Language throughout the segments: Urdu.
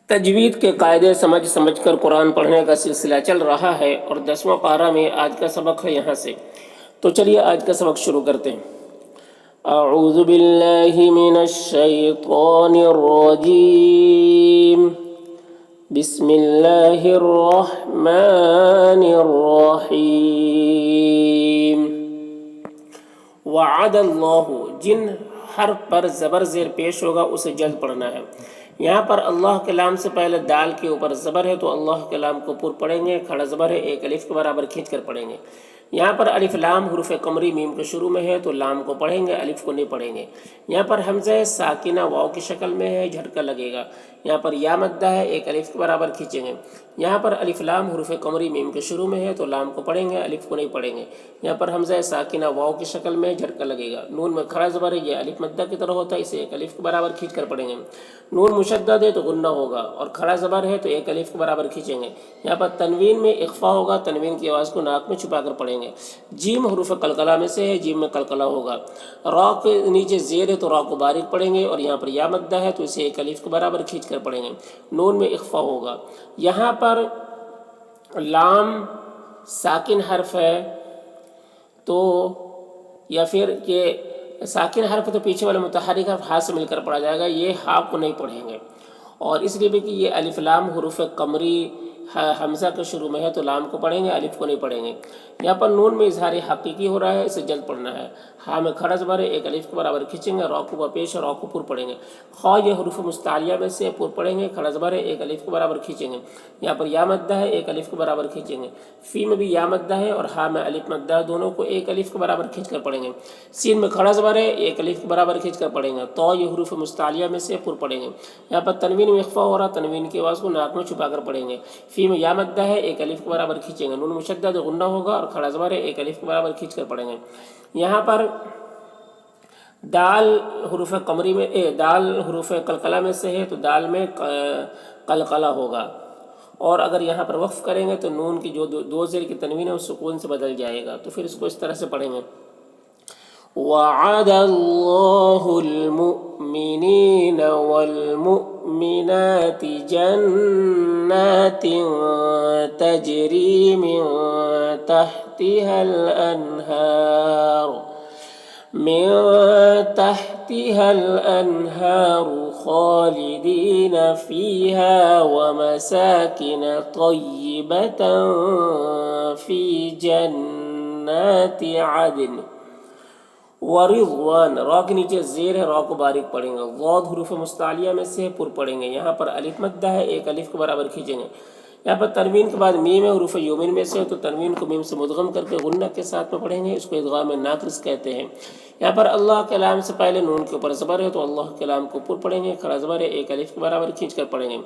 تجوید کے قاعدے سمجھ سمجھ کر قرآن پڑھنے کا سلسلہ چل رہا ہے اور 10واں پارہ میں آج کا سبق ہے یہاں سے۔ تو چلیے آج کا سبق شروع کرتے ہیں۔ اعوذ باللہ من الشیطان الرجیم، بسم اللہ الرحمن الرحیم۔ وعد اللہ، جن حرف پر زبر زیر پیش ہوگا اسے جلد پڑھنا ہے۔ یہاں پر اللہ کے لام سے پہلے دال کے اوپر زبر ہے تو اللہ کے لام کو پر پڑھیں گے، کھڑا زبر ہے، ایک الف کے برابر کھینچ کر پڑھیں گے۔ یہاں پر الف لام حروف قمری میم کے شروع میں ہے تو لام کو پڑھیں گے، الف کو نہیں پڑھیں گے۔ یہاں پر حمزہ ساکنہ واو کی شکل میں ہے، جھٹکا لگے گا۔ یہاں پر یا مدہ ہے، ایک الف کے برابر کھینچیں گے۔ یہاں پر الف لام حروف قمری میم کے شروع میں ہے تو لام کو پڑھیں گے، الف کو نہیں پڑھیں گے۔ یہاں پر حمزہ ساکنہ واو کی شکل میں جھٹکا لگے گا۔ نون میں کھڑا زبر ہے، یہ الف مدہ کی طرح ہوتا ہے، اسے ایک الف کے برابر کھینچ کر پڑھیں گے۔ نون مشدد ہے تو غنہ ہوگا اور کھڑا زبر ہے تو ایک الف کے برابر کھینچیں گے۔ یہاں پر تنوین میں اخفا ہوگا، تنوین کی آواز کو ناک میں چھپا کر پڑھیں گے۔ جیم حروف قلقلہ میں سے ہے، جیم میں قلقلہ ہوگا۔ را کے نیچے زیر ہے تو را کو باریک پڑھیں گے اور یہاں پر یا مدہ ہے تو اسے ایک الف کے برابر کھینچ کر پڑھیں گے۔ نون میں اخفا ہوگا۔ یہاں پر لام ساکن حرف ہے تو یا پھر کہ ساکن حرف تو پیچھے والے متحرک حرف ہاتھ سے مل کر پڑھا جائے گا، یہ ہا کو نہیں پڑھیں گے۔ اور اس لیے بھی کہ یہ الف لام حروف قمری حمزہ کے شروع میں ہے تو لام کو پڑھیں گے، الف کو نہیں پڑھیں گے۔ یہاں پر نون میں اظہار حقیقی ہو رہا ہے، اسے جلد پڑھنا ہے۔ ہاں میں کھڑا زبر ہے، ایک الف کے برابر کھینچیں گے، را کو پیش اور را کو پر پڑھیں گے۔ خا یہ حروف مستعلیہ میں سے پر پڑھیں گے، کھڑا زبر ہے، ایک الف کے برابر کھینچیں گے۔ یہاں پر یا مدہ ہے، ایک الف کے برابر کھینچیں گے۔ فی میں بھی یا مدہ ہے اور ہا میں الف مدہ ہے، دونوں کو ایک الف کے برابر کھینچ کر پڑھیں گے۔ سین میں کھڑا زبر ہے، ایک الف کے برابر کھینچ کر پڑھیں گے۔ تو یہ حروف مستعلیہ میں سے پر پڑھیں گے۔ یہاں پر تنوین میں اخفا ہو رہا، تنوین کی آواز کو ناک میں چھپا کر پڑھیں گے۔ فی میں یا مدہ ہے، ایک الف کے برابر کھینچیں گے۔ نون مشدد غنہ ہوگا اور کھڑا زبر ہے، ایک الف کے برابر کھینچ کر پڑھیں گے۔ یہاں پر دال حروف قمری میں دال حروف قلقلہ میں سے ہے تو دال میں قلقلہ ہوگا۔ اور اگر یہاں پر وقف کریں گے تو نون کی جو دو زیر کی تنوین ہے وہ سکون سے بدل جائے گا، تو پھر اس کو اس طرح سے پڑھیں گے۔ وعد اللہ المؤمنین والمؤمنات جنات تجری من تحتها الأنهار خالدين فيها ومساكن طيبة في جنات عدن ورضوان۔ را کے نیچے زیر ہے، را کو باریک پڑھیں گے۔ ضاد حروف مستعلیہ میں سے پر پڑھیں گے۔ یہاں پر الف مدہ ہے، ایک الف کے برابر کھینچیں گے۔ یہاں پر تنوین کے بعد میم ہے، حروف یومین میں سے تو تنوین کو میم سے مدغم کر کے غنہ کے ساتھ میں پڑھیں گے، اس کو ادغام ناقص کہتے ہیں۔ یہاں پر اللہ کے لام سے پہلے نون کے اوپر زبر ہے تو اللہ کے لام کو پر پڑھیں گے، کھڑا زبر ہے، ایک الف کے برابر کھینچ کر پڑھیں گے۔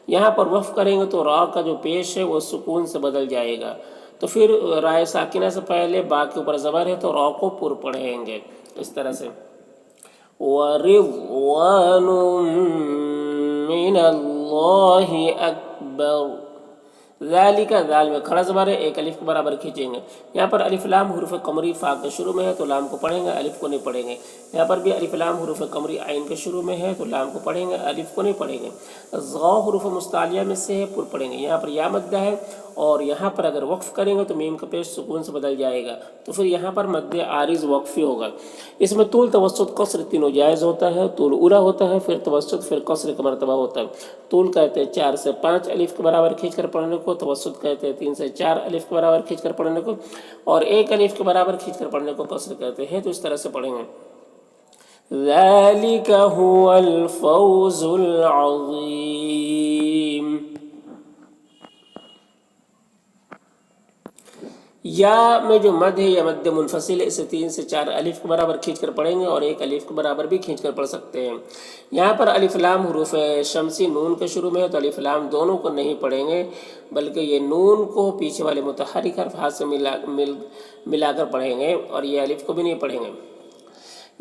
یہاں پر وقف کریں گے تو را کا جو پیش ہے وہ سکون سے بدل جائے گا، تو پھر رائے ساکنہ سے پہلے با کے اوپر زبر ہے تو را کو پر پڑھیں گے اس طرح سے۔ وَرِضْوَانٌ مِّنَ اللَّهِ أَكْبَرُ۔ ذالک، ذال میں کھڑا زبر ہے، ایک الف کے برابر کھینچیں گے۔ یہاں پر الف لام حروف قمری فا کے شروع میں ہے تو لام کو پڑھیں گے، الف کو نہیں پڑھیں گے۔ یہاں پر بھی الف لام حروف قمری عین کے شروع میں ہے تو لام کو پڑھیں گے، الف کو نہیں پڑھیں گے۔ ظا حروف مستعلیہ میں سے ہے، پر پڑھیں گے۔ یہاں پر یا مدہ ہے اور یہاں پر اگر وقف کریں گے تو میم کا پیش سکون سے بدل جائے گا، تو پھر یہاں پر مد عارض وقفی ہوگا۔ اس میں طول، توسط، قصر تینوں جائز ہوتا ہے۔ طول اولا ہوتا ہے، پھر توسط، پھر قصر کا مرتبہ ہوتا ہے۔ طول کہتے ہیں 4 سے 5 الف کے برابر کھینچ کر پڑھنے کو، توسط کہتے ہیں 3 سے 4 الف کے برابر کھینچ کر پڑھنے کو، اور 1 الف کے برابر کھینچ کر پڑھنے کو قصر کہتے ہیں۔ تو اس طرح سے پڑھیں گے۔ ذالک هو الفوز العظیم۔ یا میں جو مد ہے یا مد منفصل ہے، اسے 3 سے 4 الف کے برابر کھینچ کر پڑھیں گے اور 1 الف کے برابر بھی کھینچ کر پڑھ سکتے ہیں۔ یہاں پر الف لام حروف شمسی نون کے شروع میں ہے تو الف لام دونوں کو نہیں پڑھیں گے، بلکہ یہ نون کو پیچھے والے متحرک حرف ہاتھ سے ملا کر پڑھیں گے اور یہ الف کو بھی نہیں پڑھیں گے۔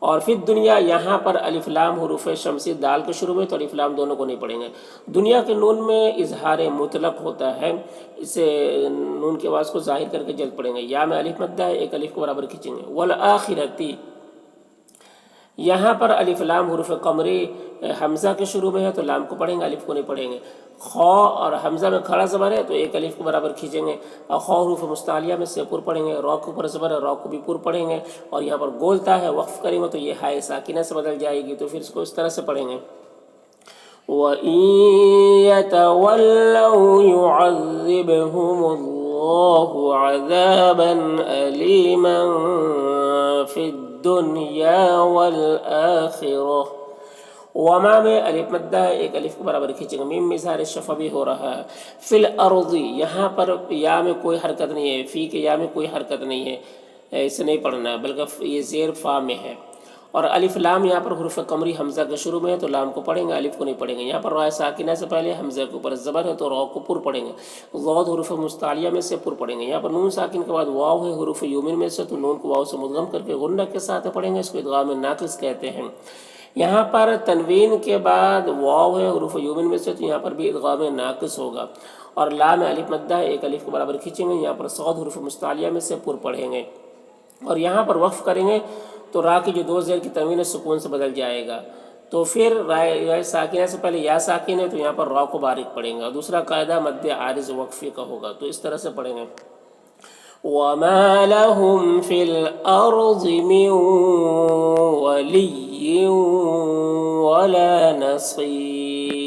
اور فی الدنیا یہاں پر الف لام حروف شمسی دال کے شروع میں، تو الف لام دونوں کو نہیں پڑھیں گے۔ دنیا کے نون میں اظہار مطلق ہوتا ہے، اسے نون کے آواز کو ظاہر کر کے جلد پڑھیں گے۔ یا میں الف مدہ ہے، ایک الف کو برابر کھینچیں گے۔ والآخرتی یہاں پر الف لام حروف قمری حمزہ کے شروع میں ہے تو لام کو پڑھیں گے، الف کو نہیں پڑھیں گے۔ خو اور حمزہ میں کھڑا زبر ہے تو ایک الف کو برابر کھینچیں گے، اور خو حروف مستعلیہ میں سے پر پڑھیں گے۔ رو کے اوپر زبر ہے، رو کو بھی پر پڑھیں گے، اور یہاں پر گولتا ہے وقف کریں گے تو یہ ہائے ساکنہ سے بدل جائے گی، تو پھر اس کو اس طرح سے پڑھیں گے۔ وَإِن يَتَوَلَّوْا يُعَذِّبْهُمُ اللَّهُ عَذَابًا أَلِيمًا فِي الدُّنْيَا وَالْآخِرَةِ۔ وما میں الف مدہ ہے، ایک الف کو برابر کھینچیں گے۔ میم میں اظہار شفوی ہو رہا ہے۔ فی الارض یہاں پر یا میں کوئی حرکت نہیں ہے، فی کے یا میں کوئی حرکت نہیں ہے، اسے نہیں پڑھنا ہے، بلکہ یہ زیر فا میں ہے۔ اور الف لام یہاں پر حروف قمری حمزہ کے شروع میں ہے تو لام کو پڑھیں گے، الف کو نہیں پڑھیں گے۔ یہاں پر را ساکنہ سے پہلے حمزہ کے اوپر زبر ہے تو را کو پر پڑھیں گے۔ ضاد حروف مستعلیہ میں سے پر پڑھیں گے۔ یہاں پر نون ساکن کے بعد واو ہے حروف یومن میں سے، تو نون کو واو سے مدغم کر کے غنہ کے ساتھ پڑھیں گے، اس کو ادغام ناقص کہتے ہیں۔ یہاں پر تنوین کے بعد واو ہے حروف یومن میں سے، تو یہاں پر بھی ادغام ناقص ہوگا۔ اور لام الف مدہ ہے، ایک الف کو برابر کھینچیں گے، یہاں پر صاد حروف مستعلیہ میں سے پر پڑھیں گے۔ اور یہاں پر وقف کریں گے تو را کی جو دو زیر کی تنوین سکون سے بدل جائے گا، تو پھر را ساکنہ سے پہلے یا ساکن ہے تو یہاں پر را کو باریک پڑھیں گے۔ اور دوسرا قاعدہ مد عارض وقفی کا ہوگا، تو اس طرح سے پڑھیں گے۔ وَمَا لَهُمْ فِي الْأَرْضِ مِنْ وَلِيٍّ وَلَا نَصِيرٍ۔